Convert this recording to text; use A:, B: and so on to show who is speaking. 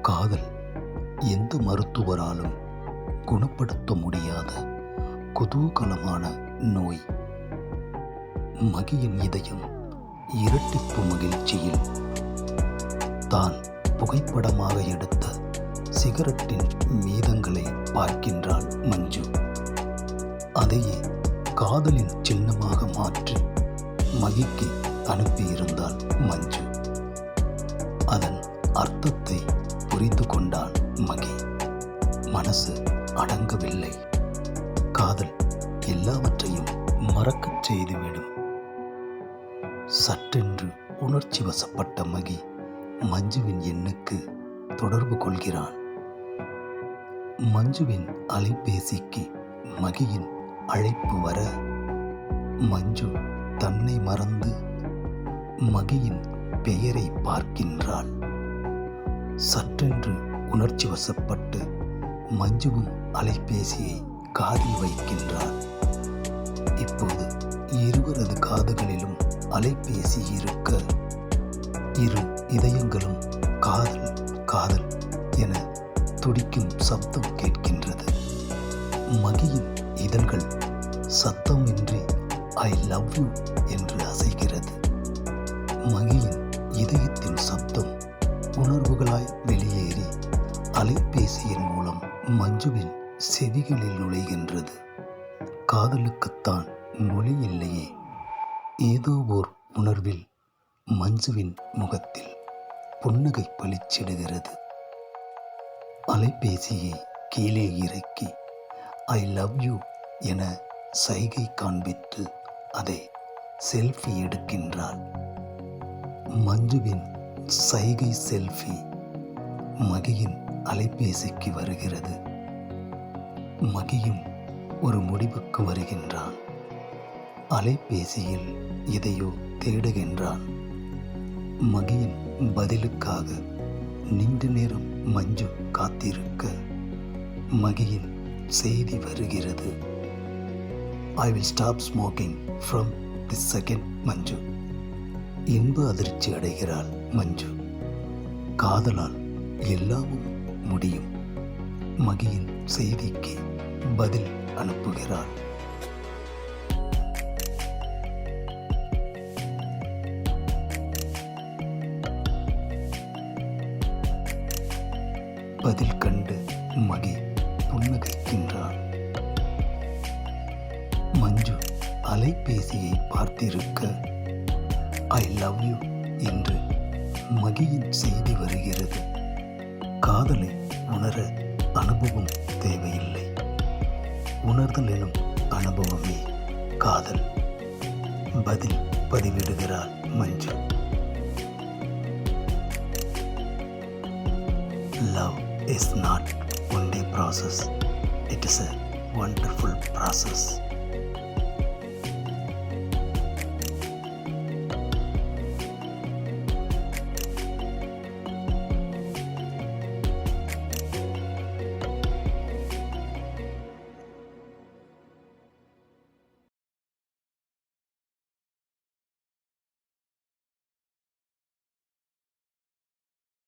A: காதல் எந்த மருத்துவராலும் குணப்படுத்த முடியாத குதூகலமான நோய். மகியின் இதயம் இரட்டிப்பு மகிழ்ச்சியில் தான் புகைப்படமாக எடுத்த சிகரெட்டின் மீதங்களை பார்க்கின்றாள் மஞ்சு. அதையே காதலின் சின்னமாக மாற்றி மகிக்கு அனுப்பியிருந்தாள் மஞ்சு. அதன் அர்த்தத்தை புரிந்து கொண்டாள் மகி. மனசு அடங்கவில்லை. காதல் எல்லாவற்றையும் மறக்கச் செய்துவிடும். சற்றென்று உணர்ச்சி வசப்பட்ட மகி மஞ்சுவின் எண்ணுக்கு தொடர்பு கொள்கிறான். மஞ்சுவின் அலைபேசிக்கு மகியின் அழைப்பு வர மஞ்சு தன்னை மறந்து மகியின் பெயரை பார்க்கின்றாள். சற்றென்று உணர்ச்சி வசப்பட்டு மஞ்சுவும் அலைபேசியை காதில் வைக்கின்றாள். இப்போது இருவரது காதுகளிலும் அலைபேசி இருக்க இரு இதயங்களும் காதல் காதல் என துடிக்கும் சப்தம் கேட்கின்றது. மகியின் இதழ்கள் சத்தமின்றி ஐ லவ் யூ என்று அசைகிறது. மகியின் இதயத்தின் சப்தம் உணர்வுகளாய் வெளியேறி அலைபேசியின் மூலம் மஞ்சுவின் செவிகளில் நுழைகின்றது. காதலுக்குத்தான் மொழி இல்லையே. ஏதோ ஓர் உணர்வில் மஞ்சுவின் முகத்தில் புன்னகை பளிச்சிடுகிறது. அலைபேசியை கீழே இறக்கி ஐ லவ் யூ என சைகை காண்பித்து அதை செல்ஃபி எடுக்கின்றாள். மஞ்சுவின் சைகை செல்ஃபி மகியின் அலைபேசிக்கு வருகிறது. மகியும் ஒரு முடிவுக்கு வருகின்றான். அலைபேசியில் எதையோ தேடுகின்றான். மகியின் பதிலுக்காக நீண்ட நேரம் மஞ்சு காத்திருக்க மகியின் செய்தி வருகிறது. I will stop smoking from this second Manju. இன்ப அதிர்ச்சி அடைகிறாள் மஞ்சு. காதலால் எல்லாமும் முடியும். மகியின் செய்திக்கு பதில் அனுப்புகிறாள். பதில் கண்டு மகி புன்னகைக்கின்றாள். மஞ்சு அலைபேசியை பார்த்திருக்க ஐ லவ் யூ என்று மகியின் செய்தி வருகிறது. காதலை உணர அனுபவம் தேவையில்லை. உணர்தல் எனும் அனுபவமே காதல். பதில் பதிவிடுகிறாள் மஞ்சு. Love is not one day process. It is a wonderful process.